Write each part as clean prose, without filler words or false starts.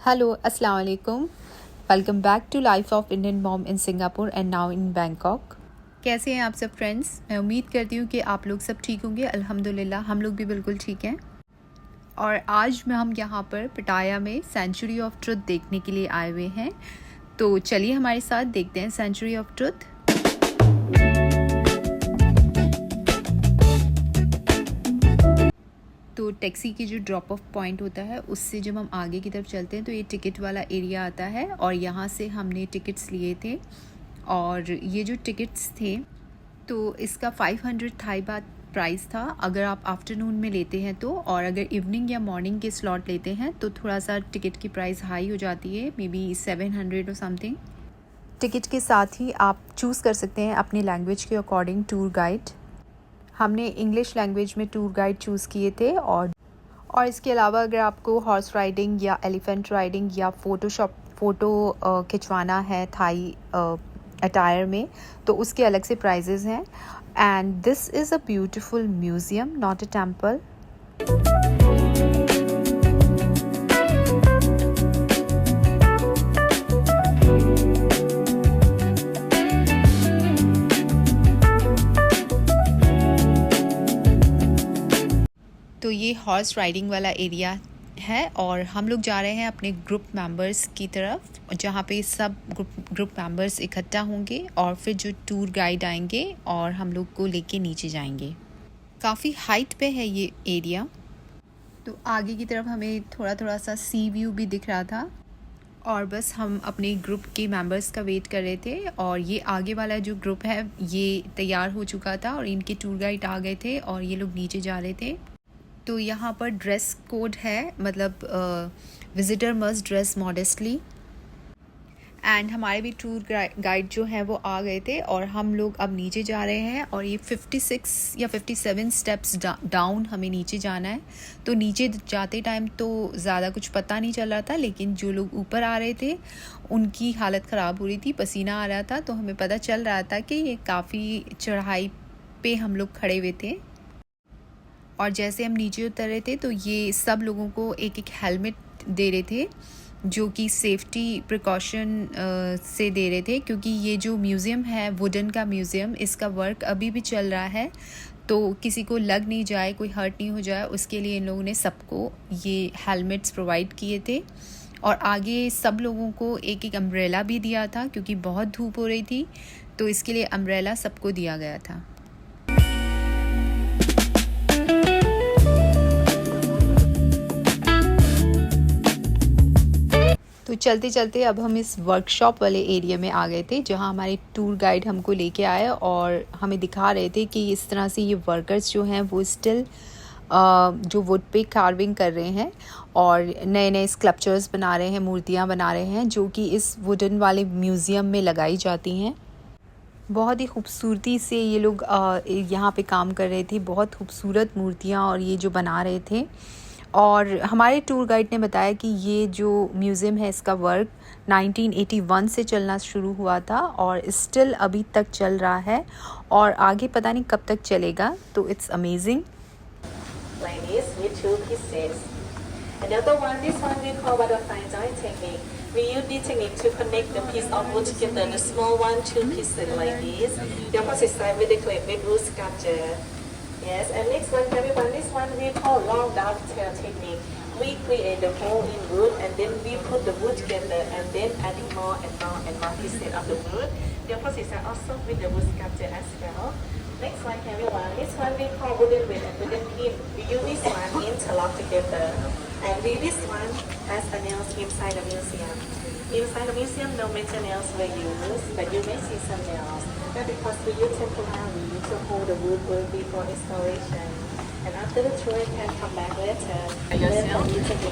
Hello, Assalamu alaikum. Welcome back to Life of Indian Mom in Singapore and now in Bangkok. कैसे हैं आप सब friends? मैं उम्मीद करती हूँ कि आप लोग सब ठीक होंगे। अल्हम्दुलिल्लाह हम लोग भी बिल्कुल ठीक हैं। और आज हम यहाँ पर पटाया में सेंचुरी ऑफ ट्रुथ देखने के लिए आए हुए हैं। तो चलिए हमारे साथ देखते हैं सेंचुरी ऑफ ट्रुथ। तो टैक्सी की जो ड्रॉप ऑफ पॉइंट होता है उससे जब हम आगे की तरफ चलते हैं तो ये टिकट वाला एरिया आता है और यहाँ से हमने टिकट्स लिए थे। और ये जो टिकट्स थे तो इसका 500 थाई बात प्राइस था अगर आप आफ्टरनून में लेते हैं तो, और अगर इवनिंग या मॉर्निंग के स्लॉट लेते हैं तो थोड़ा सा टिकट की प्राइस हाई हो जाती है, मे बी 700 और समथिंग। टिकट के साथ ही आप चूज़ कर सकते हैं अपनी लैंग्वेज के अकॉर्डिंग टूर गाइड। हमने इंग्लिश लैंग्वेज में टूर गाइड चूज़ किए थे। और इसके अलावा अगर आपको हॉर्स राइडिंग या एलिफेंट राइडिंग या फ़ोटो खिंचवाना है थाई अटायर में तो उसके अलग से प्राइजेज़ हैं। And this is a beautiful museum, not a temple. तो ये हॉर्स राइडिंग वाला एरिया है और हम लोग जा रहे हैं अपने ग्रुप मेंबर्स की तरफ, जहाँ पे सब ग्रुप मेंबर्स इकट्ठा होंगे और फिर जो टूर गाइड आएंगे और हम लोग को लेके नीचे जाएंगे। काफ़ी हाइट पे है ये एरिया। तो आगे की तरफ हमें थोड़ा सा सी व्यू भी दिख रहा था और बस हम अपने ग्रुप के मेंबर्स का वेट कर रहे थे। और ये आगे वाला जो ग्रुप है ये तैयार हो चुका था और इनके टूर गाइड आ गए थे और ये लोग नीचे जा रहे थे। तो यहाँ पर ड्रेस कोड है, मतलब visitor must dress modestly. And हमारे भी टूर गाइड जो हैं वो आ गए थे और हम लोग अब नीचे जा रहे हैं। और ये 56 या 57 स्टेप्स डाउन हमें नीचे जाना है। तो नीचे जाते टाइम तो ज़्यादा कुछ पता नहीं चल रहा था, लेकिन जो लोग ऊपर आ रहे थे उनकी हालत ख़राब हो रही थी, पसीना आ रहा था। तो हमें पता चल रहा था कि ये काफ़ी चढ़ाई पे हम लोग खड़े हुए थे। और जैसे हम नीचे उतर रहे थे तो ये सब लोगों को एक हेलमेट दे रहे थे, जो कि सेफ्टी प्रिकॉशन से दे रहे थे, क्योंकि ये जो म्यूज़ियम है वुडन का म्यूज़ियम, इसका वर्क अभी भी चल रहा है। तो किसी को लग नहीं जाए, कोई हर्ट नहीं हो जाए, उसके लिए इन लोगों ने सबको ये हेलमेट्स प्रोवाइड किए थे। और आगे सब लोगों को एक अम्ब्रेला भी दिया था, क्योंकि बहुत धूप हो रही थी तो इसके लिए अम्ब्रेला सबको दिया गया था। तो चलते चलते अब हम इस वर्कशॉप वाले एरिया में आ गए थे, जहां हमारे टूर गाइड हमको लेके आए और हमें दिखा रहे थे कि इस तरह से ये वर्कर्स जो हैं वो स्टिल जो वुड पे कार्विंग कर रहे हैं और नए नए स्कल्पचर्स बना रहे हैं, मूर्तियां बना रहे हैं, जो कि इस वुडन वाले म्यूज़ियम में लगाई जाती हैं। बहुत ही खूबसूरती से ये लोग यहाँ पे काम कर रहे थे, बहुत खूबसूरत मूर्तियाँ और ये जो बना रहे थे। और हमारे टूर गाइड ने बताया कि ये जो म्यूज़ियम है इसका वर्क 1981 से चलना शुरू हुआ था और स्टिल अभी तक चल रहा है और आगे पता नहीं कब तक चलेगा। तो it's amazing. We use this technique to connect the piece of wood together, the small one, two pieces like this. The opposite side with the clip with wood sculpture. Yes, and next one, everyone, this one we call long dovetail technique. We create the hole in wood and then we put the wood together and then adding more and more pieces of the wood. The opposite side also with the wood sculpture as well. Next one, everyone, this one we call wooden weight and wooden pin. We use this one interlock together. And we this one as a nails inside the museum. Inside the museum, no metal nails were used, but you may see some nails. But because we use temporary to hold the wood will be for installation. And after the tour, you can come back later.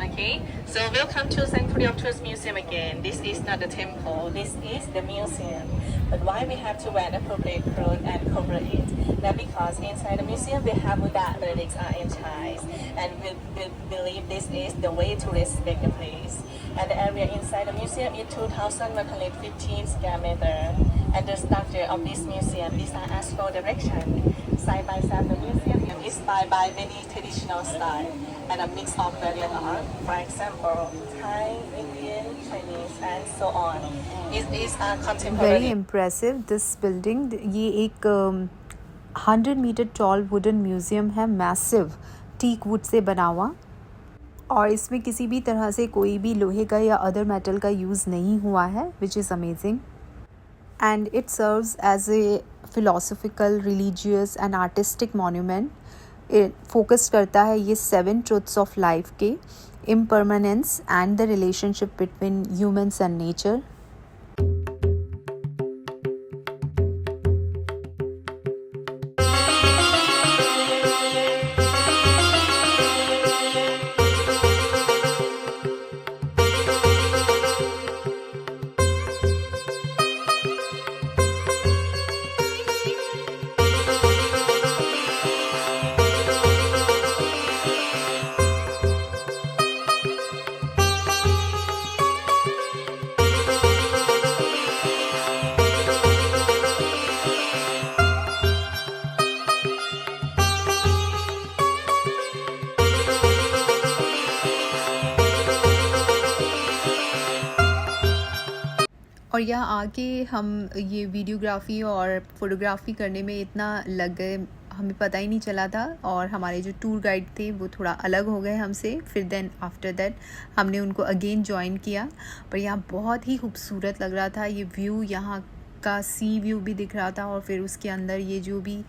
Okay, so welcome to Sanctuary of Truth Museum again. This is not the temple, this is the museum. But why we have to wear the appropriate clothes and cover it? Now because inside the museum we have Buddha relics are enticed, and we believe this is the way to respect the place. And the area inside the museum is 2,115 square meters. And the structure of this museum, these are as for direction. Side by side the museum and inspired by many traditional style and a mix of variant art. For example, Thai, Indian, Chinese, and so on. It is a very contemporary. Impressive this building. ये एक 100 metre toll wooden museum है, massive teak would say बना हुआ, और इसमें किसी भी तरह से कोई भी लोहे का या अदर मेटल का यूज़ नहीं हुआ है, which is amazing. And it serves as a philosophical, religious and artistic monument. Focus करता है ये 7 ट्रुथ्स ऑफ लाइफ के, impermanence and the relationship between humans and nature. और यहाँ आके हम ये वीडियोग्राफी और फोटोग्राफी करने में इतना लग गए, हमें पता ही नहीं चला था। और हमारे जो टूर गाइड थे वो थोड़ा अलग हो गए हमसे, फिर देन आफ्टर दैट हमने उनको अगेन ज्वाइन किया। पर यहाँ बहुत ही खूबसूरत लग रहा था ये व्यू, यहाँ का सी व्यू भी दिख रहा था, और फिर उसके अंदर ये जो भी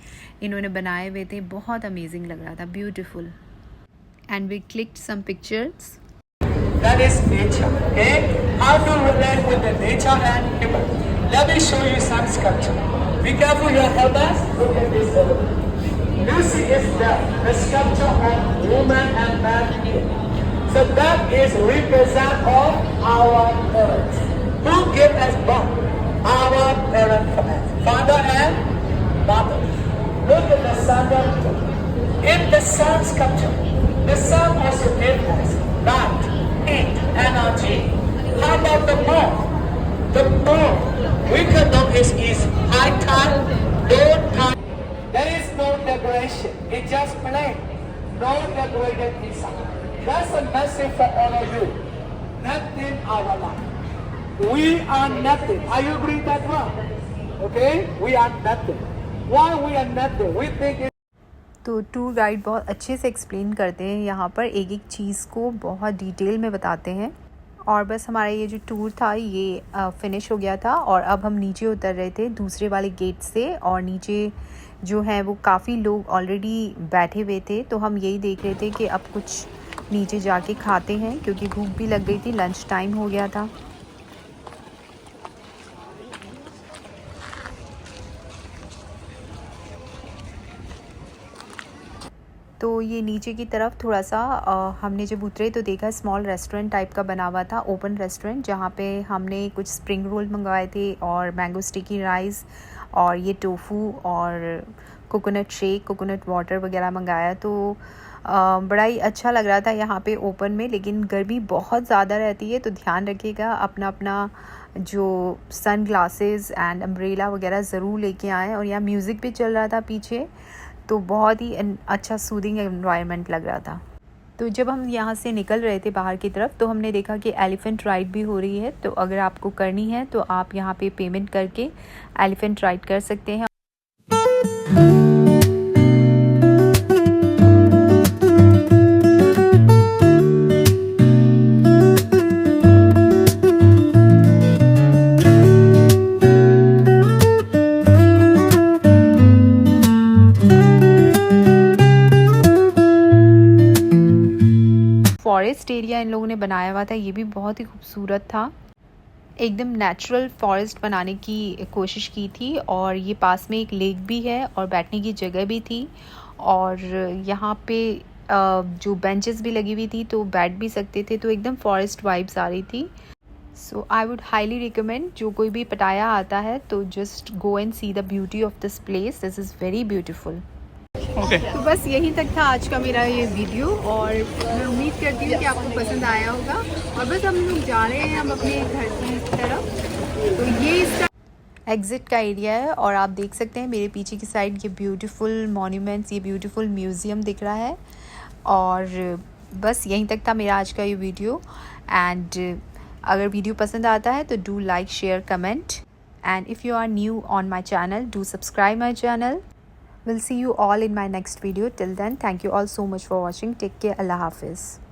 इन्होंने बनाए हुए थे बहुत अमेजिंग लग रहा था, beautiful. And we clicked some pictures. That is nature. Okay? How to relate with the nature and human. Let me show you some sculpture. Be careful here, help us. Look at this element. Lucy is the sculpture of woman and man here. So that is represent of our parents. Who gave us birth? Our parents. Father and mother. Look at the sun. In the sun sculpture, the sun also gave us light. Energy. How about the moon? The moon, we can notice is high tide, low tide. There is no decoration. It's just plain. No decorated design. That's a message for all of you. Nothing our life. We are nothing. Are you agree that one? Okay? We are nothing. Why we are nothing? We think तो tour guide बहुत अच्छे से explain करते हैं, यहाँ पर एक एक चीज़ को बहुत डिटेल में बताते हैं। और बस हमारा ये जो टूर था ये फिनिश हो गया था, और अब हम नीचे उतर रहे थे दूसरे वाले गेट से, और नीचे जो है वो काफ़ी लोग ऑलरेडी बैठे हुए थे। तो हम यही देख रहे थे कि अब कुछ नीचे जाके खाते हैं, क्योंकि भूख भी लग गई थी, लंच टाइम हो गया था। तो ये नीचे की तरफ थोड़ा सा हमने जब उतरे तो देखा स्मॉल रेस्टोरेंट टाइप का बना हुआ था, ओपन रेस्टोरेंट, जहाँ पे हमने कुछ स्प्रिंग रोल मंगवाए थे और मैंगो स्टिकी राइस और ये टोफू और कोकोनट शेक, कोकोनट वाटर वगैरह मंगाया। तो बड़ा ही अच्छा लग रहा था यहाँ पे ओपन में, लेकिन गर्मी बहुत ज़्यादा रहती है, तो ध्यान रखिएगा, अपना अपना जो सन ग्लासेस एंड अम्ब्रेला वगैरह ज़रूर लेके आएँ। और यहाँ म्यूज़िक भी चल रहा था पीछे, तो बहुत ही अच्छा सूदिंग एनवायरनमेंट लग रहा था। तो जब हम यहाँ से निकल रहे थे बाहर की तरफ, तो हमने देखा कि एलिफेंट राइड भी हो रही है। तो अगर आपको करनी है तो आप यहाँ पे पेमेंट करके एलिफेंट राइड कर सकते हैं। फॉरेस्ट एरिया इन लोगों ने बनाया हुआ था, ये भी बहुत ही खूबसूरत था। एकदम नेचुरल फॉरेस्ट बनाने की कोशिश की थी, और ये पास में एक लेक भी है और बैठने की जगह भी थी, और यहाँ पे जो बेंचेस भी लगी हुई थी, तो बैठ भी सकते थे। तो एकदम फॉरेस्ट वाइब्स आ रही थी। सो आई वुड हाईली रिकमेंड, जो कोई भी पटाया आता है तो just go and see the beauty of this place, this is very beautiful. तो बस यहीं तक था आज का मेरा ये वीडियो, और मैं उम्मीद करती हूँ कि आपको पसंद आया होगा। और बस हम लोग जा रहे हैं हम अपने घर की तरफ। तो ये इसका एग्ज़िट का एरिया है और आप देख सकते हैं मेरे पीछे की साइड ये ब्यूटीफुल मॉन्यूमेंट्स, ये ब्यूटीफुल म्यूज़ियम दिख रहा है। और बस यहीं तक था मेरा आज का ये वीडियो। एंड अगर वीडियो पसंद आता है तो do like, share, comment, and if you are new on my channel, do subscribe my channel. We'll see you all in my next video. Till then, thank you all so much for watching. Take care. Allah Hafiz.